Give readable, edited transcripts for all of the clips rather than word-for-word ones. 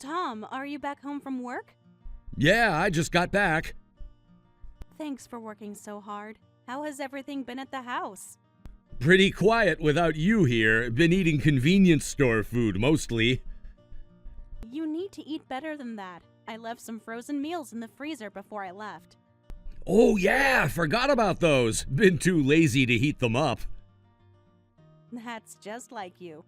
Tom, are you back home from work? Yeah, I just got back. Thanks for working so hard. How has everything been at the house? Pretty quiet without you here. Been eating convenience store food mostly. You need to eat better than that. I left some frozen meals in the freezer before I left. Oh yeah, forgot about those. Been too lazy to heat them up. That's just like you.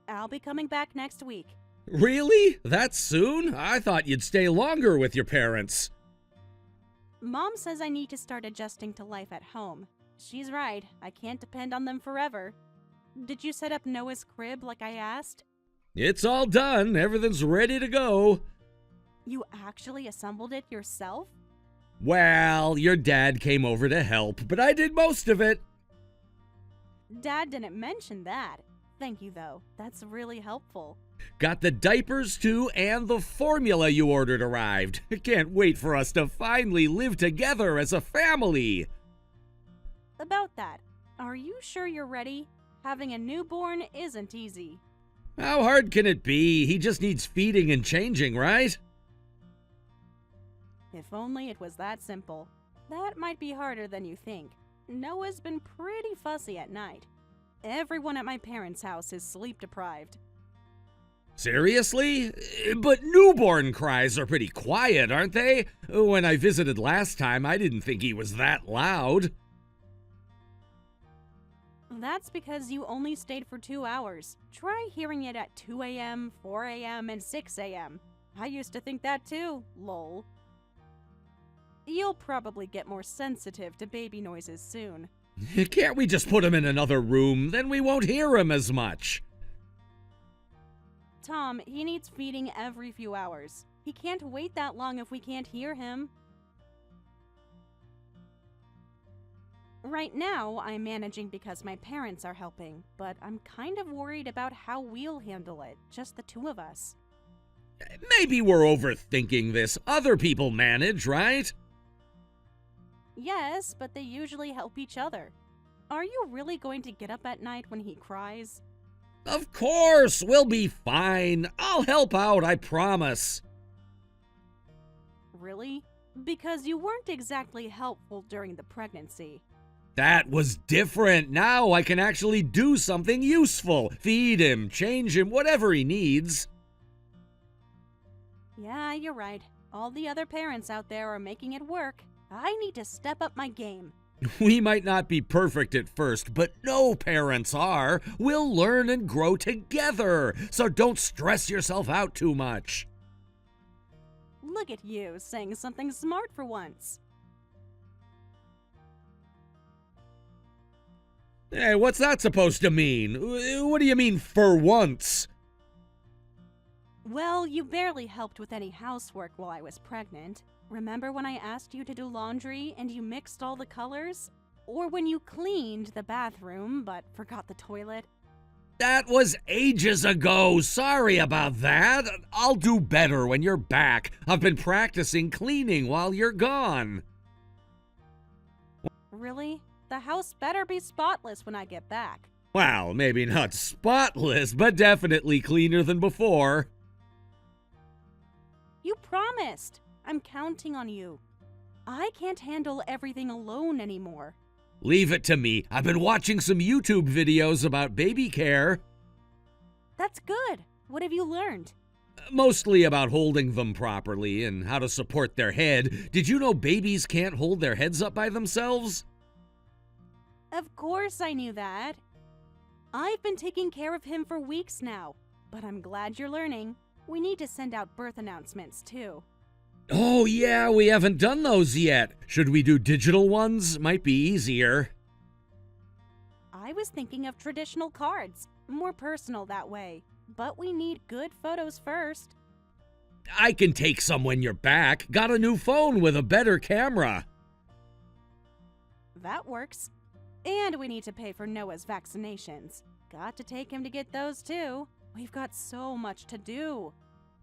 I'll be coming back next week. Really? That soon? I thought you'd stay longer with your parents. Mom says I need to start adjusting to life at home. She's right, I can't depend on them forever. Did you set up Noah's crib like I asked? It's all done. Everything's ready to go. You actually assembled it yourself? Well, your dad came over to help, but I did most of it. Dad didn't mention that. Thank you, though. That's really helpful. Got the diapers too, and the formula you ordered arrived. Can't wait for us to finally live together as a family. About that, are you sure you're ready? Having a newborn isn't easy. How hard can it be? He just needs feeding and changing, right? If only it was that simple. That might be harder than you think. Noah's been pretty fussy at night. Everyone at my parents' house is sleep deprived. Seriously? But newborn cries are pretty quiet, aren't they? When I visited last time, I didn't think he was that loud. That's because you only stayed for 2 hours. Try hearing it at 2 a.m., 4 a.m., and 6 a.m. I used to think that too, lol. You'll probably get more sensitive to baby noises soon. Can't we just put him in another room? Then we won't hear him as much. Tom, he needs feeding every few hours. He can't wait that long if we can't hear him. Right now, I'm managing because my parents are helping, but I'm kind of worried about how we'll handle it, just the two of us. Maybe we're overthinking this. Other people manage, right? Yes, but they usually help each other. Are you really going to get up at night when he cries? Of course, we'll be fine. I'll help out, I promise. Really? Because you weren't exactly helpful during the pregnancy. That was different. Now I can actually do something useful. Feed him, change him, whatever he needs. Yeah, you're right. All the other parents out there are making it work. I need to step up my game. We might not be perfect at first, but no parents are. We'll learn and grow together, so don't stress yourself out too much. Look at you, saying something smart for once. Hey, what's that supposed to mean? What do you mean, for once? Well, you barely helped with any housework while I was pregnant. Remember when I asked you to do laundry and you mixed all the colors? Or when you cleaned the bathroom but forgot the toilet? That was ages ago. Sorry about that. I'll do better when you're back. I've been practicing cleaning while you're gone. Really? The house better be spotless when I get back. Well, maybe not spotless, but definitely cleaner than before. You promised. I'm counting on you. I can't handle everything alone anymore. Leave it to me. I've been watching some YouTube videos about baby care. That's good. What have you learned? Mostly about holding them properly and how to support their head. Did you know babies can't hold their heads up by themselves? Of course I knew that. I've been taking care of him for weeks now, but I'm glad you're learning. We need to send out birth announcements too. Oh yeah, we haven't done those yet. Should we do digital ones? Might be easier. I was thinking of traditional cards, more personal that way. But we need good photos first. I can take some when you're back. Got a new phone with a better camera. That works. And we need to pay for Noah's vaccinations. Got to take him to get those too. We've got so much to do.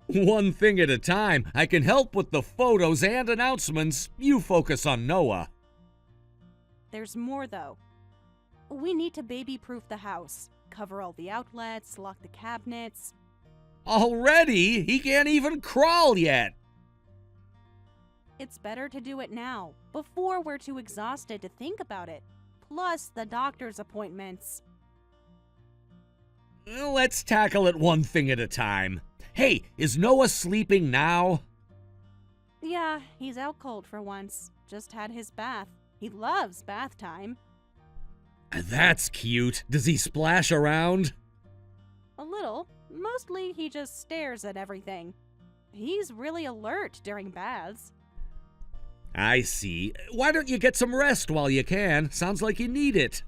One thing at a time. I can help with the photos and announcements. You focus on Noah. There's more though. We need to baby-proof the house. Cover all the outlets, lock the cabinets. Already? He can't even crawl yet. It's better to do it now, before we're too exhausted to think about it. Plus the doctor's appointments. Let's tackle it one thing at a time. Hey, is Noah sleeping now? Yeah, he's out cold for once. Just had his bath. He loves bath time. That's cute. Does he splash around? A little. Mostly he just stares at everything. He's really alert during baths. I see. Why don't you get some rest while you can? Sounds like you need it.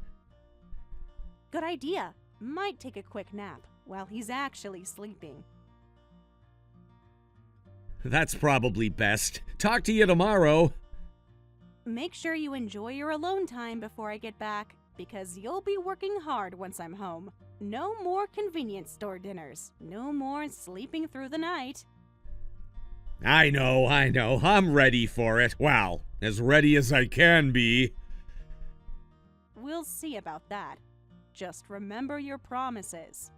Good idea. Might take a quick nap while he's actually sleeping. That's probably best. Talk to you tomorrow. Make sure you enjoy your alone time before I get back, because you'll be working hard once I'm home. No more convenience store dinners. No more sleeping through the night. I know. I'm ready for it. Well, as ready as I can be. We'll see about that. Just remember your promises.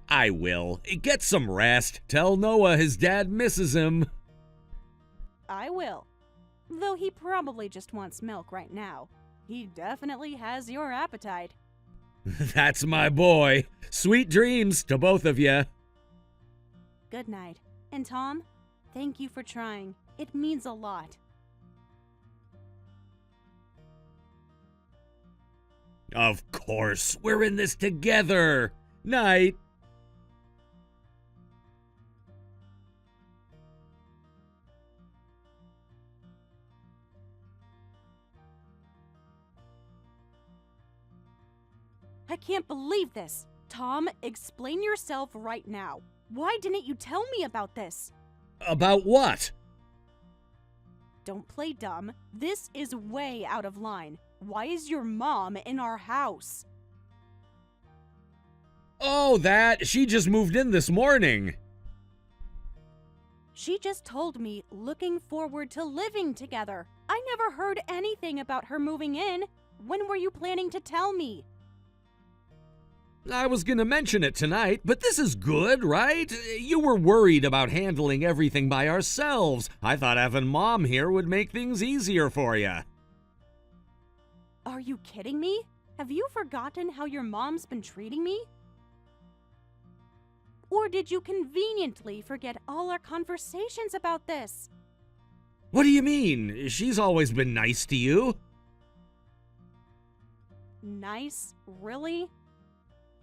I will. Get some rest. Tell Noah his dad misses him. I will. Though he probably just wants milk right now. He definitely has your appetite. That's my boy. Sweet dreams to both of you. Good night. And Tom, thank you for trying. It means a lot. Of course. We're in this together. Night. I can't believe this. Tom, explain yourself right now. Why didn't you tell me about this? About what? Don't play dumb. This is way out of line. Why is your mom in our house? Oh, that. She just moved in this morning. She just told me looking forward to living together. I never heard anything about her moving in. When were you planning to tell me? I was gonna mention it tonight, but this is good, right? You were worried about handling everything by ourselves. I thought having Mom here would make things easier for you. Are you kidding me? Have you forgotten how your mom's been treating me? Or did you conveniently forget all our conversations about this? What do you mean? She's always been nice to you. Nice? Really?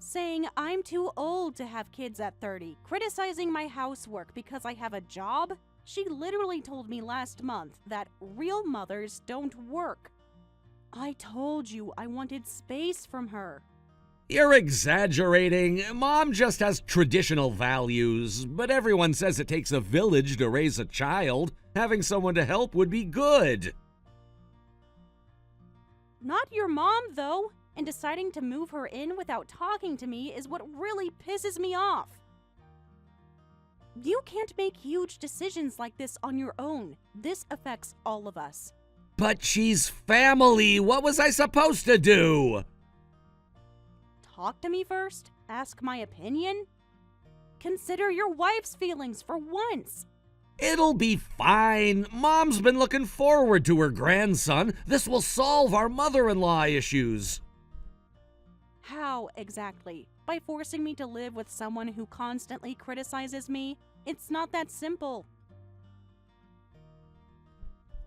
Saying I'm too old to have kids at 30, criticizing my housework because I have a job? She literally told me last month that real mothers don't work. I told you I wanted space from her. You're exaggerating. Mom just has traditional values, but everyone says it takes a village to raise a child. Having someone to help would be good. Not your mom, though. And deciding to move her in without talking to me is what really pisses me off. You can't make huge decisions like this on your own. This affects all of us. But she's family. What was I supposed to do? Talk to me first? Ask my opinion? Consider your wife's feelings for once. It'll be fine. Mom's been looking forward to her grandson. This will solve our mother-in-law issues. How exactly? By forcing me to live with someone who constantly criticizes me? It's not that simple.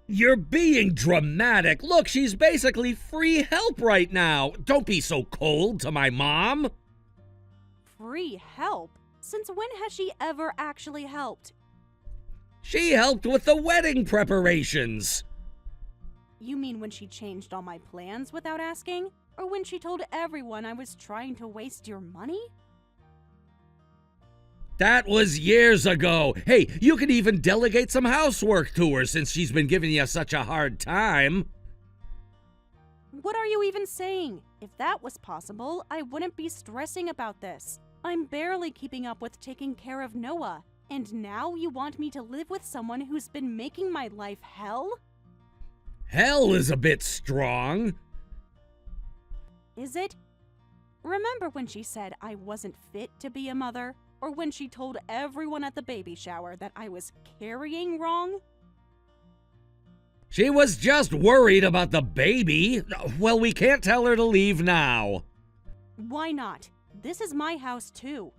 You're being dramatic. Look, she's basically free help right now. Don't be so cold to my mom. Free help? Since when has she ever actually helped? She helped with the wedding preparations. You mean when she changed all my plans without asking? Or when she told everyone I was trying to waste your money? That was years ago. Hey, you could even delegate some housework to her since she's been giving you such a hard time. What are you even saying? If that was possible, I wouldn't be stressing about this. I'm barely keeping up with taking care of Noah. And now you want me to live with someone who's been making my life hell? Hell is a bit strong. Is it? Remember when she said I wasn't fit to be a mother? Or when she told everyone at the baby shower that I was carrying wrong? She was just worried about the baby. Well, we can't tell her to leave now. Why not? This is my house too.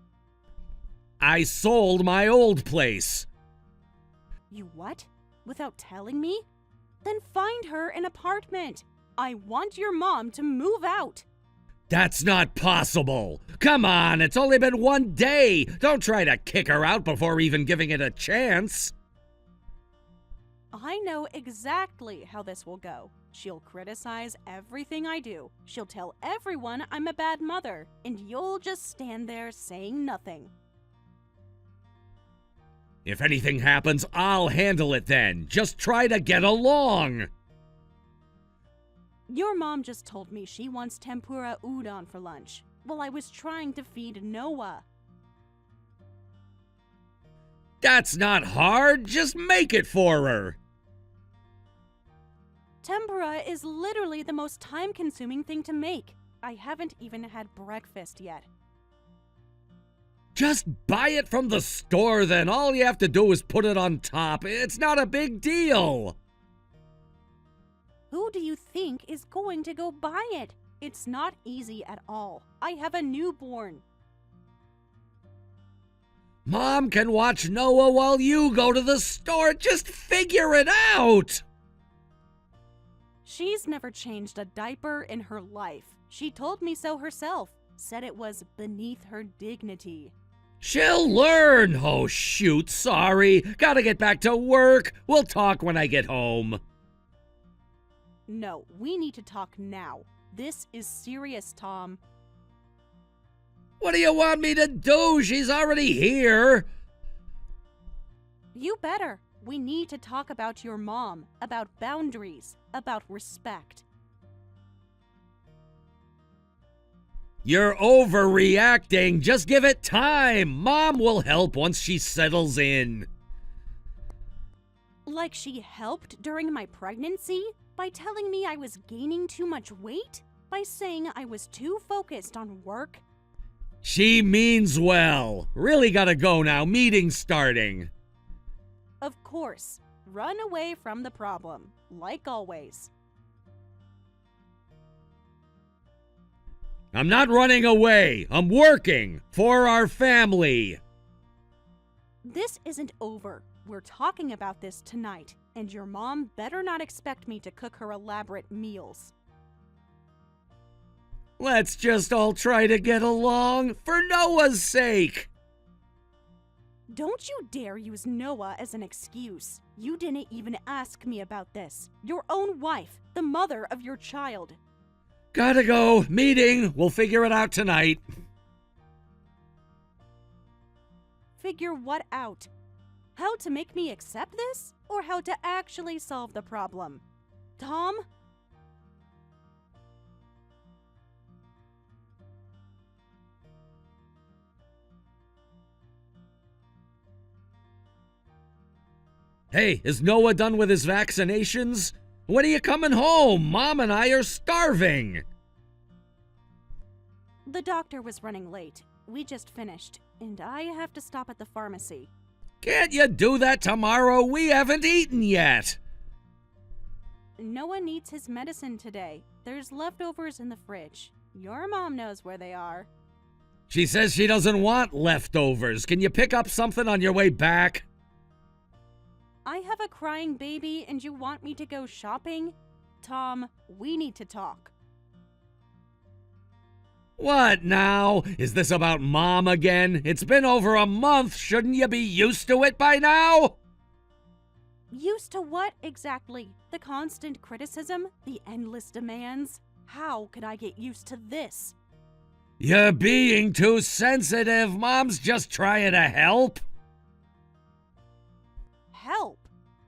I sold my old place. You what? Without telling me? Then find her an apartment. I want your mom to move out. That's not possible. Come on, it's only been 1 day. Don't try to kick her out before even giving it a chance. I know exactly how this will go. She'll criticize everything I do. She'll tell everyone I'm a bad mother, and you'll just stand there saying nothing. If anything happens, I'll handle it then. Just try to get along. Your mom just told me she wants tempura udon for lunch, while I was trying to feed Noah. That's not hard. Just make it for her. Tempura is literally the most time-consuming thing to make. I haven't even had breakfast yet. Just buy it from the store then. All you have to do is put it on top. It's not a big deal. Who do you think is going to go buy it? It's not easy at all. I have a newborn. Mom can watch Noah while you go to the store. Just figure it out. She's never changed a diaper in her life. She told me so herself. Said it was beneath her dignity. She'll learn. Oh, shoot, sorry. Gotta get back to work. We'll talk when I get home. No, we need to talk now. This is serious, Tom. What do you want me to do? She's already here. You better. We need to talk about your mom, about boundaries, about respect. You're overreacting. Just give it time. Mom will help once she settles in. Like she helped during my pregnancy? By telling me I was gaining too much weight? By saying I was too focused on work? She means well. Really gotta go now. Meeting's starting. Of course. Run away from the problem, like always. I'm not running away. I'm working for our family. This isn't over. We're talking about this tonight, and your mom better not expect me to cook her elaborate meals. Let's just all try to get along, for Noah's sake. Don't you dare use Noah as an excuse. You didn't even ask me about this. Your own wife, the mother of your child. Gotta go. Meeting. We'll figure it out tonight. Figure what out? How to make me accept this? Or how to actually solve the problem? Tom? Hey, is Noah done with his vaccinations? When are you coming home? Mom and I are starving. The doctor was running late. We just finished, and I have to stop at the pharmacy. Can't you do that tomorrow? We haven't eaten yet. Noah needs his medicine today. There's leftovers in the fridge. Your mom knows where they are. She says she doesn't want leftovers. Can you pick up something on your way back? I have a crying baby and you want me to go shopping? Tom, we need to talk. What now? Is this about Mom again? It's been over a month. Shouldn't you be used to it by now? Used to what exactly? The constant criticism? The endless demands? How could I get used to this? You're being too sensitive. Mom's just trying to help. Help?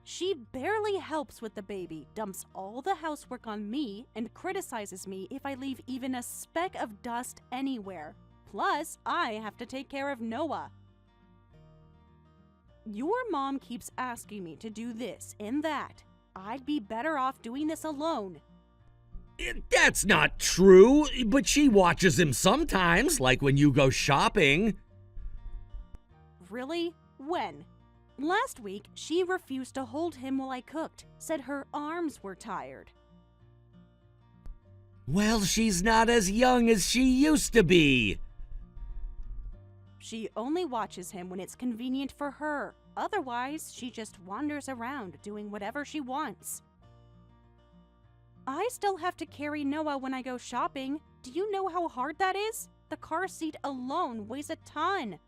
She barely helps with the baby, dumps all the housework on me, and criticizes me if I leave even a speck of dust anywhere. Plus, I have to take care of Noah. Your mom keeps asking me to do this and that. I'd be better off doing this alone. That's not true, but she watches him sometimes, like when you go shopping. Really? When? Last week, she refused to hold him while I cooked, said her arms were tired. Well, she's not as young as she used to be. She only watches him when it's convenient for her. Otherwise, she just wanders around doing whatever she wants. I still have to carry Noah when I go shopping. Do you know how hard that is? The car seat alone weighs a ton.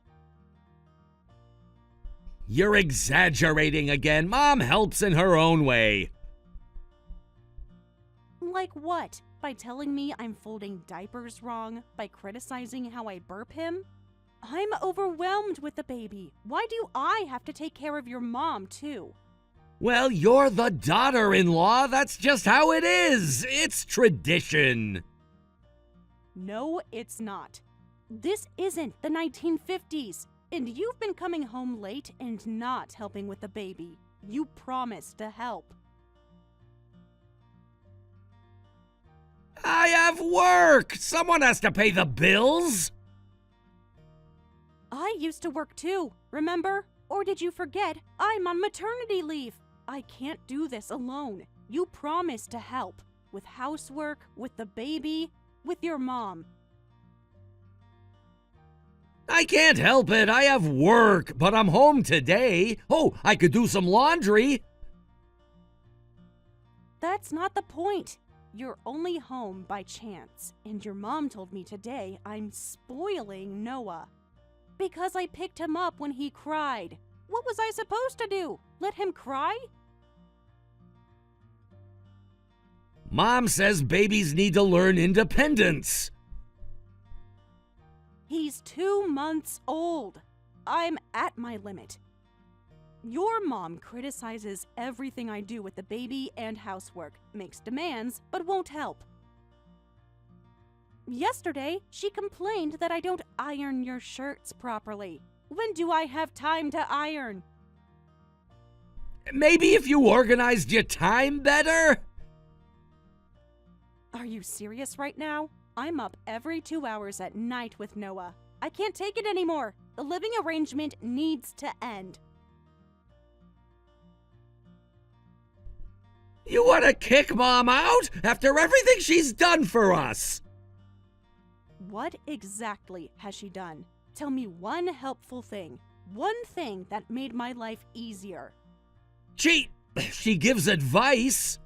You're exaggerating again. Mom helps in her own way. Like what? By telling me I'm folding diapers wrong? By criticizing how I burp him? I'm overwhelmed with the baby. Why do I have to take care of your mom, too? Well, you're the daughter-in-law. That's just how it is. It's tradition. No, it's not. This isn't the 1950s, and you've been coming home late and not helping with the baby. You promised to help. I have work. Someone has to pay the bills. I used to work too, remember? Or did you forget I'm on maternity leave? I can't do this alone. You promised to help. With housework, with the baby, with your mom. I can't help it. I have work, but I'm home today. Oh, I could do some laundry. That's not the point. You're only home by chance, and your mom told me today I'm spoiling Noah. Because I picked him up when he cried. What was I supposed to do? Let him cry? Mom says babies need to learn independence. He's 2 months old. I'm at my limit. Your mom criticizes everything I do with the baby and housework, makes demands, but won't help. Yesterday, she complained that I don't iron your shirts properly. When do I have time to iron? Maybe if you organized your time better? Are you serious right now? I'm up every 2 hours at night with Noah. I can't take it anymore. The living arrangement needs to end. You want to kick Mom out after everything she's done for us? What exactly has she done? Tell me one helpful thing. One thing that made my life easier. She gives advice.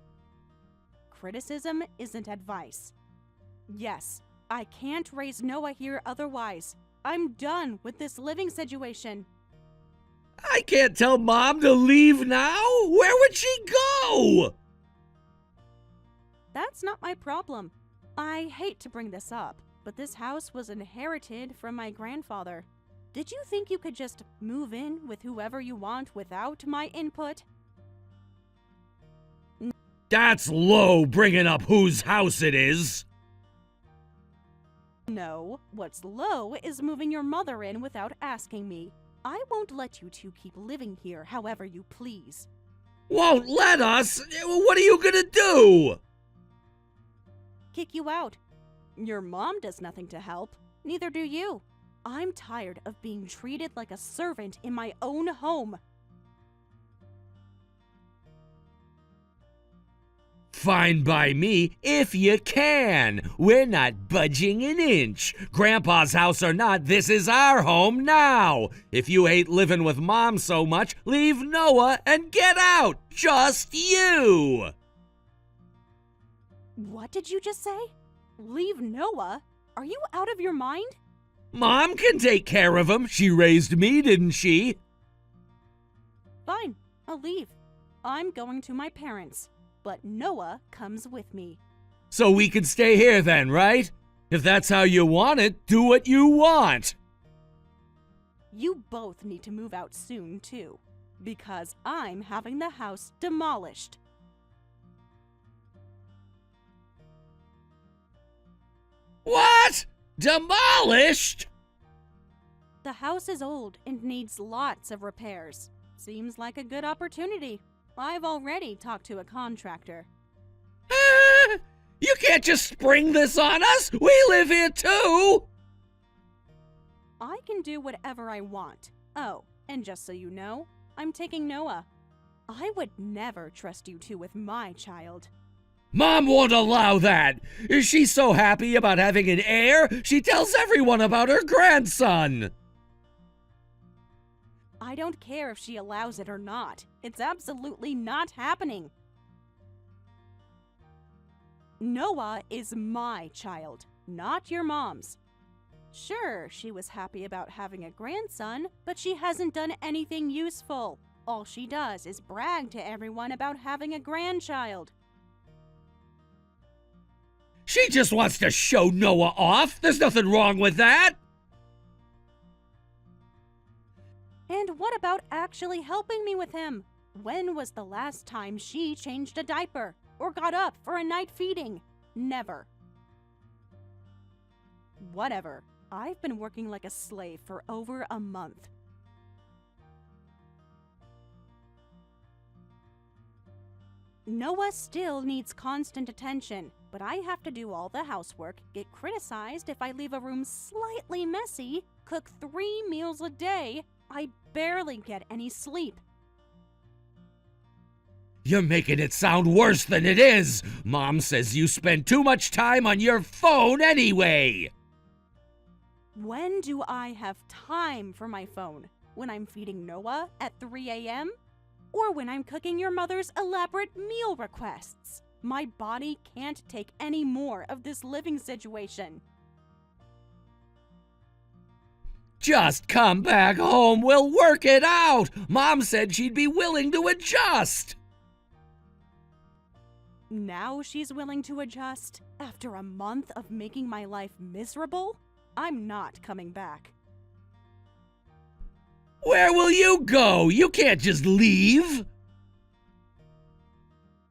Criticism isn't advice. Yes, I can't raise Noah here otherwise. I'm done with this living situation. I can't tell Mom to leave now. Where would she go? That's not my problem. I hate to bring this up, but this house was inherited from my grandfather. Did you think you could just move in with whoever you want without my input? That's low, bringing up whose house it is. No, what's low is moving your mother in without asking me. I won't let you two keep living here however you please. Won't let us? What are you gonna do? Kick you out. Your mom does nothing to help. Neither do you. I'm tired of being treated like a servant in my own home. Fine by me, if you can. We're not budging an inch. Grandpa's house or not, this is our home now. If you hate living with Mom so much, leave Noah and get out. Just you. What did you just say? Leave Noah? Are you out of your mind? Mom can take care of him. She raised me, didn't she? Fine, I'll leave. I'm going to my parents, but Noah comes with me. So we can stay here then, right? If that's how you want it, do what you want. You both need to move out soon, too, because I'm having the house demolished. What? Demolished? The house is old and needs lots of repairs. Seems like a good opportunity. I've already talked to a contractor. You can't just spring this on us. We live here too. I can do whatever I want. Oh, And just so you know, I'm taking Noah. I would never trust you two with my child. Mom won't allow that! Is she so happy about having an heir? She tells everyone about her grandson! I don't care if she allows it or not. It's absolutely not happening. Noah is my child, not your mom's. Sure, she was happy about having a grandson, but she hasn't done anything useful. All she does is brag to everyone about having a grandchild. She just wants to show Noah off. There's nothing wrong with that. And what about actually helping me with him? When was the last time she changed a diaper or got up for a night feeding? Never. Whatever. I've been working like a slave for over a month. Noah still needs constant attention, but I have to do all the housework, get criticized if I leave a room slightly messy, cook 3 meals a day. I barely get any sleep. You're making it sound worse than it is. Mom says you spend too much time on your phone anyway. When do I have time for my phone? When I'm feeding Noah at 3 a.m.? Or when I'm cooking your mother's elaborate meal requests? My body can't take any more of this living situation. Just come back home. We'll work it out. Mom said she'd be willing to adjust. Now she's willing to adjust? After a month of making my life miserable? I'm not coming back. Where will you go? You can't just leave.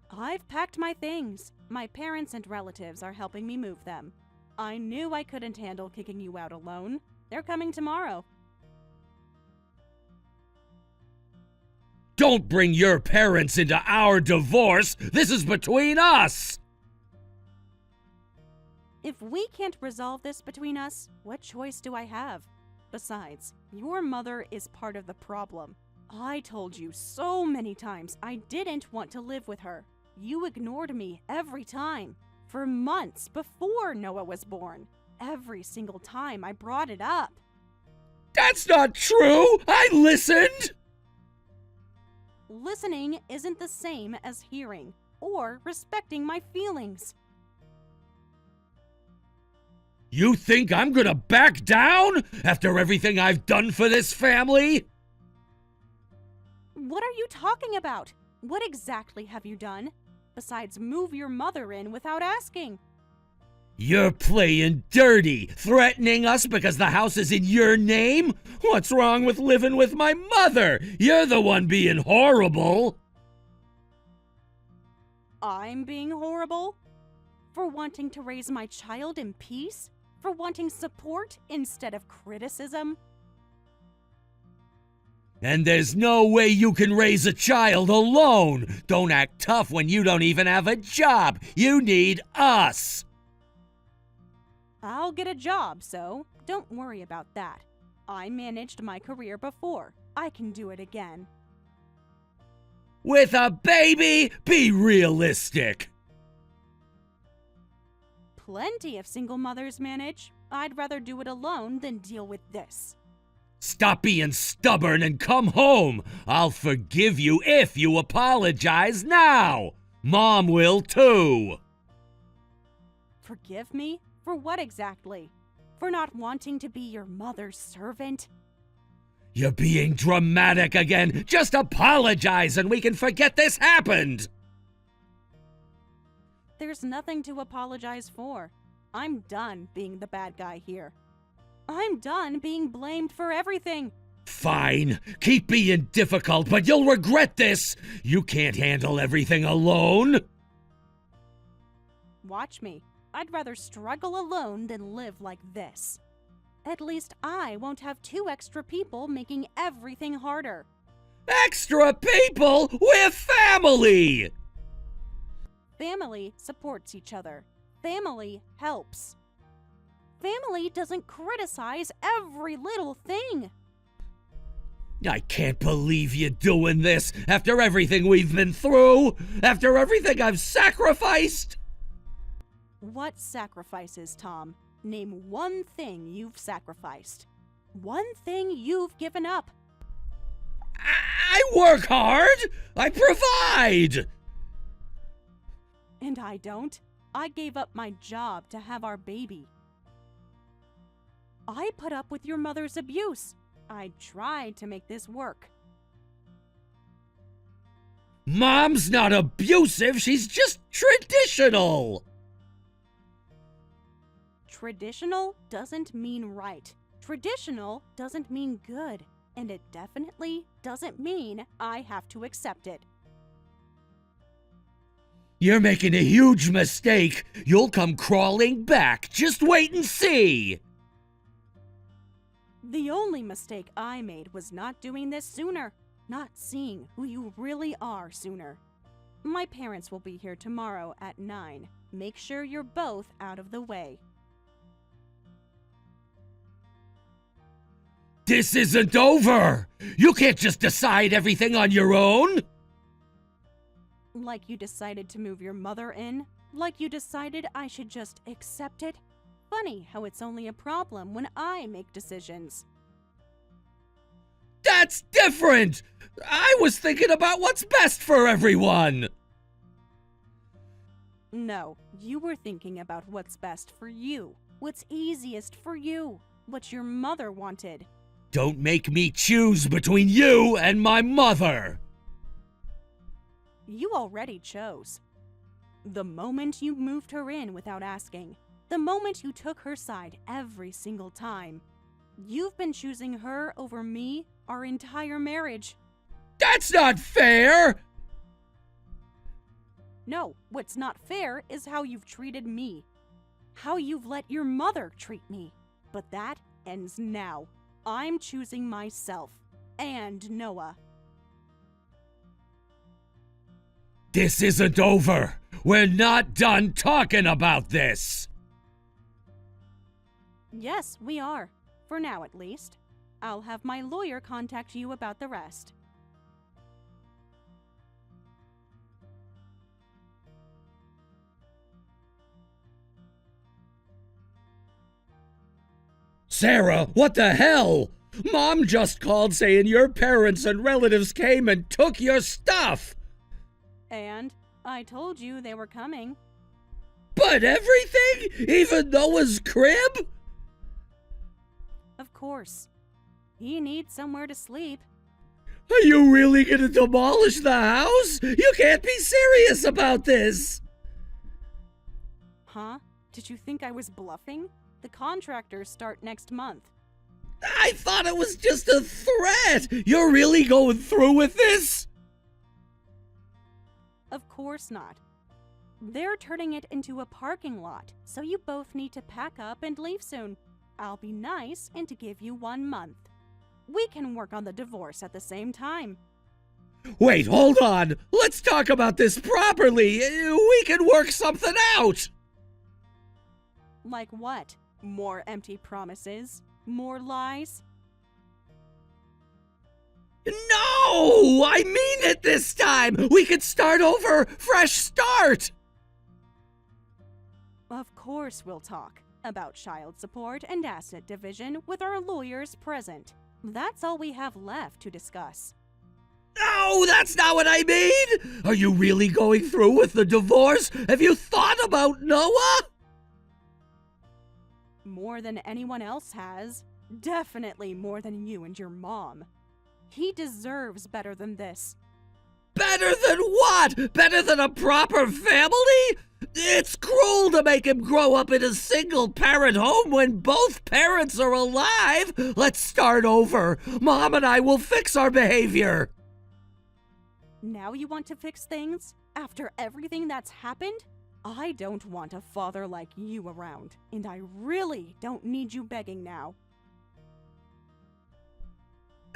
I've packed my things. My parents and relatives are helping me move them. I knew I couldn't handle kicking you out alone. They're coming tomorrow. Don't bring your parents into our divorce. This is between us. If we can't resolve this between us, what choice do I have? Besides, your mother is part of the problem. I told you so many times I didn't want to live with her. You ignored me every time. For months before Noah was born. Every single time I brought it up. That's not true. I listened. Listening isn't the same as hearing or respecting my feelings. You think I'm gonna back down after everything I've done for this family? What are you talking about? What exactly have you done? Besides move your mother in without asking. You're playing dirty, threatening us because the house is in your name? What's wrong with living with my mother? You're the one being horrible. I'm being horrible? For wanting to raise my child in peace? For wanting support instead of criticism? And there's no way you can raise a child alone. Don't act tough when you don't even have a job. You need us. I'll get a job, so don't worry about that. I managed my career before. I can do it again. With a baby? Be realistic. Plenty of single mothers manage. I'd rather do it alone than deal with this. Stop being stubborn and come home. I'll forgive you if you apologize now. Mom will too. Forgive me? For what exactly? For not wanting to be your mother's servant? You're being dramatic again. Just apologize and we can forget this happened. There's nothing to apologize for. I'm done being the bad guy here. I'm done being blamed for everything. Fine. Keep being difficult, but you'll regret this. You can't handle everything alone. Watch me. I'd rather struggle alone than live like this. At least I won't have 2 extra people making everything harder. Extra people? We're family! Family supports each other. Family helps. Family doesn't criticize every little thing. I can't believe you're doing this after everything we've been through, after everything I've sacrificed. What sacrifices, Tom? Name one thing you've sacrificed. One thing you've given up. I work hard. I provide. And I don't. I gave up my job to have our baby. I put up with your mother's abuse. I tried to make this work. Mom's not abusive, she's just traditional. Traditional doesn't mean right. Traditional doesn't mean good. And it definitely doesn't mean I have to accept it. You're making a huge mistake. You'll come crawling back. Just wait and see. The only mistake I made was not doing this sooner, not seeing who you really are sooner. My parents will be here tomorrow at 9. Make sure you're both out of the way. This isn't over. You can't just decide everything on your own. Like you decided to move your mother in? Like you decided I should just accept it? Funny how it's only a problem when I make decisions. That's different! I was thinking about what's best for everyone! No, you were thinking about what's best for you. What's easiest for you. What your mother wanted. Don't make me choose between you and my mother! You already chose. The moment you moved her in without asking. The moment you took her side every single time. You've been choosing her over me our entire marriage. That's not fair! No, what's not fair is how you've treated me. How you've let your mother treat me. But that ends now. I'm choosing myself. And Noah. This isn't over. We're not done talking about this. Yes, we are. For now, at least. I'll have my lawyer contact you about the rest. Sarah, what the hell? Mom just called saying your parents and relatives came and took your stuff. And I told you they were coming. But everything? Even Noah's crib? Of course. He needs somewhere to sleep. Are you really gonna demolish the house? You can't be serious about this! Huh? Did you think I was bluffing? The contractors start next month. I thought it was just a threat! You're really going through with this? Of course not. They're turning it into a parking lot, so you both need to pack up and leave soon. I'll be nice and to give you 1 month. We can work on the divorce at the same time. Wait, hold on. Let's talk about this properly. We can work something out. Like what? More empty promises? More lies? No! I mean it this time! We could start over! Fresh start! Of course we'll talk about child support and asset division with our lawyers present. That's all we have left to discuss. No, that's not what I mean! Are you really going through with the divorce? Have you thought about Noah? More than anyone else has. Definitely more than you and your mom. He deserves better than this. Better than what? Better than a proper family? It's cruel to make him grow up in a single-parent home when both parents are alive. Let's start over. Mom and I will fix our behavior. Now you want to fix things? After everything that's happened? I don't want a father like you around, and I really don't need you begging now.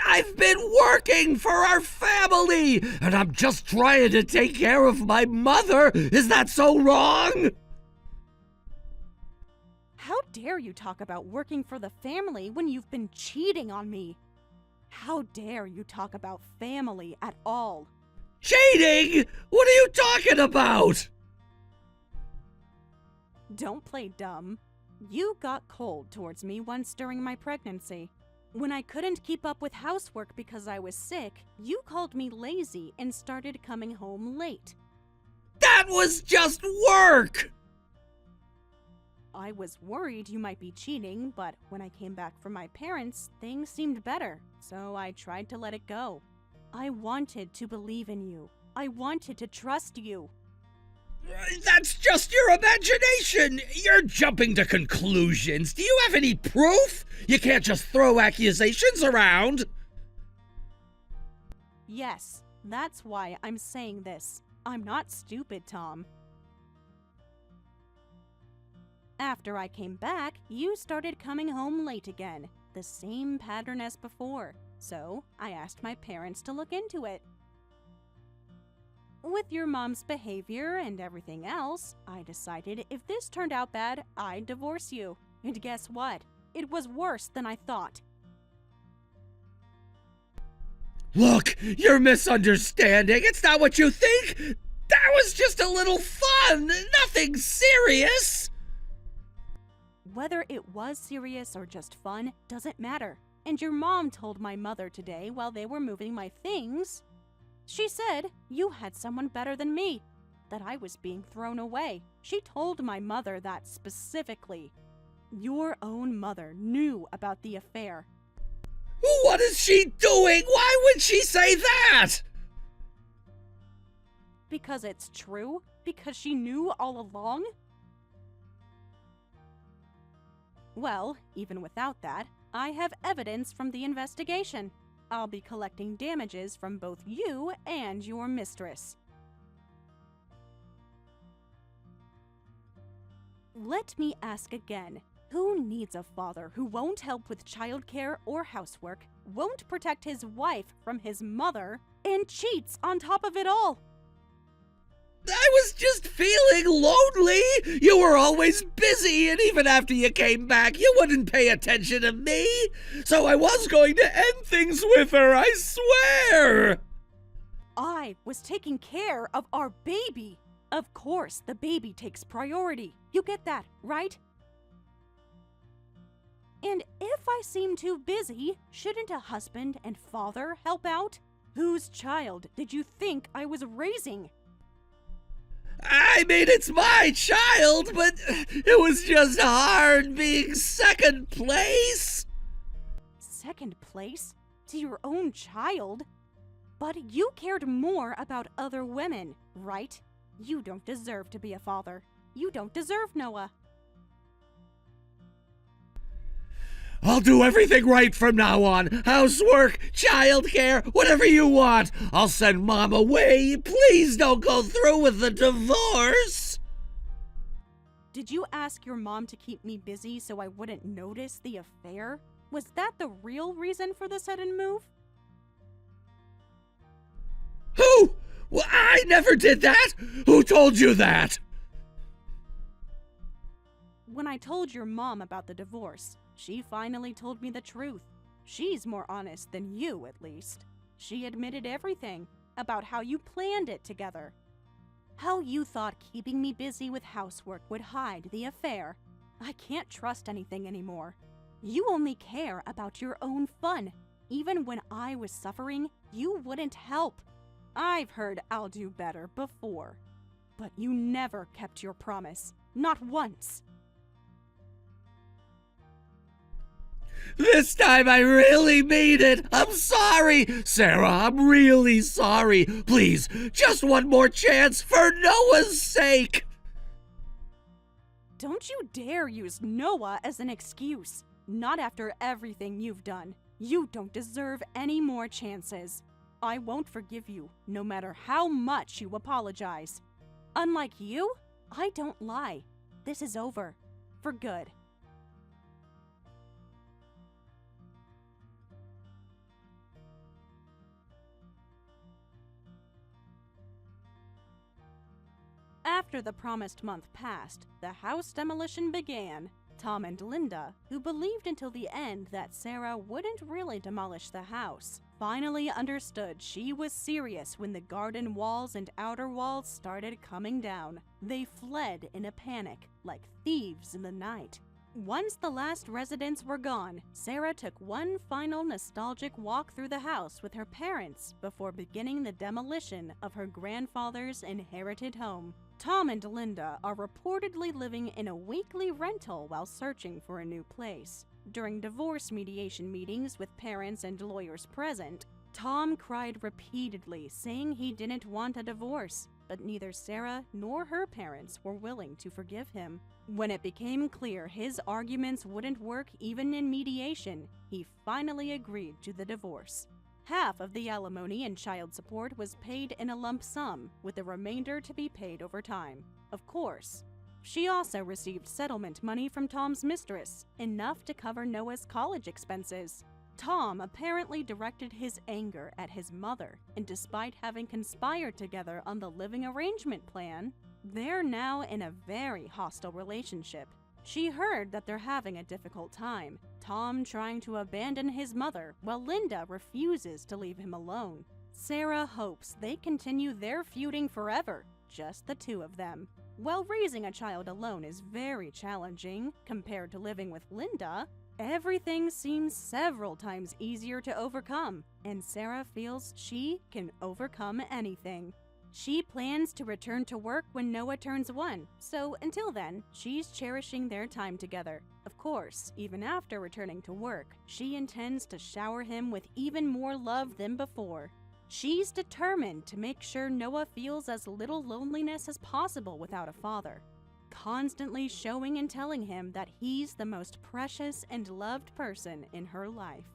I've been working for our family, and I'm just trying to take care of my mother. Is that so wrong? How dare you talk about working for the family when you've been cheating on me? How dare you talk about family at all? Cheating? What are you talking about? Don't play dumb. You got cold towards me once during my pregnancy. When I couldn't keep up with housework because I was sick, you called me lazy and started coming home late. That was just work! I was worried you might be cheating, but when I came back from my parents, things seemed better, so I tried to let it go. I wanted to believe in you. I wanted to trust you. That's just your imagination! You're jumping to conclusions. Do you have any proof? You can't just throw accusations around. Yes, that's why I'm saying this. I'm not stupid, Tom. After I came back, you started coming home late again, the same pattern as before, so I asked my parents to look into it. With your mom's behavior and everything else, I decided if this turned out bad, I'd divorce you. And guess what? It was worse than I thought. Look, you're misunderstanding. It's not what you think. That was just a little fun. Nothing serious. Whether it was serious or just fun doesn't matter. And your mom told my mother today while they were moving my things. She said you had someone better than me, that I was being thrown away. She told my mother that specifically. Your own mother knew about the affair. What is she doing? Why would she say that? Because it's true? Because she knew all along? Well, even without that, I have evidence from the investigation. I'll be collecting damages from both you and your mistress. Let me ask again. Who needs a father who won't help with childcare or housework, won't protect his wife from his mother, and cheats on top of it all? I was just feeling lonely. You were always busy, and even after you came back, you wouldn't pay attention to me. So I was going to end things with her, I swear. I was taking care of our baby. Of course, the baby takes priority. You get that, right? And if I seem too busy, shouldn't a husband and father help out? Whose child did you think I was raising? I mean, it's my child, but it was just hard being second place. Second place? To your own child? But you cared more about other women, right? You don't deserve to be a father. You don't deserve Noah. I'll do everything right from now on. Housework, childcare, whatever you want. I'll send Mom away. Please don't go through with the divorce. Did you ask your mom to keep me busy so I wouldn't notice the affair? Was that the real reason for the sudden move? Who? Well, I never did that. Who told you that? When I told your mom about the divorce, she finally told me the truth. She's more honest than you, at least. She admitted everything about how you planned it together. How you thought keeping me busy with housework would hide the affair. I can't trust anything anymore. You only care about your own fun. Even when I was suffering, you wouldn't help. I've heard I'll do better before. But you never kept your promise. Not once. This time I really mean it. I'm sorry. Sarah, I'm really sorry. Please, just one more chance for Noah's sake. Don't you dare use Noah as an excuse. Not after everything you've done. You don't deserve any more chances. I won't forgive you, no matter how much you apologize. Unlike you, I don't lie. This is over. For good. After the promised month passed, the house demolition began. Tom and Linda, who believed until the end that Sarah wouldn't really demolish the house, finally understood she was serious when the garden walls and outer walls started coming down. They fled in a panic, like thieves in the night. Once the last residents were gone, Sarah took one final nostalgic walk through the house with her parents before beginning the demolition of her grandfather's inherited home. Tom and Linda are reportedly living in a weekly rental while searching for a new place. During divorce mediation meetings with parents and lawyers present, Tom cried repeatedly, saying he didn't want a divorce, but neither Sarah nor her parents were willing to forgive him. When it became clear his arguments wouldn't work even in mediation, he finally agreed to the divorce. Half of the alimony and child support was paid in a lump sum, with the remainder to be paid over time. Of course, she also received settlement money from Tom's mistress, enough to cover Noah's college expenses. Tom apparently directed his anger at his mother, and despite having conspired together on the living arrangement plan, they're now in a very hostile relationship. She heard that they're having a difficult time, Tom trying to abandon his mother while Linda refuses to leave him alone. Sarah hopes they continue their feuding forever, just the two of them. While raising a child alone is very challenging compared to living with Linda, everything seems several times easier to overcome, and Sarah feels she can overcome anything. She plans to return to work when Noah turns 1, so until then, she's cherishing their time together. Of course, even after returning to work, she intends to shower him with even more love than before. She's determined to make sure Noah feels as little loneliness as possible without a father, constantly showing and telling him that he's the most precious and loved person in her life.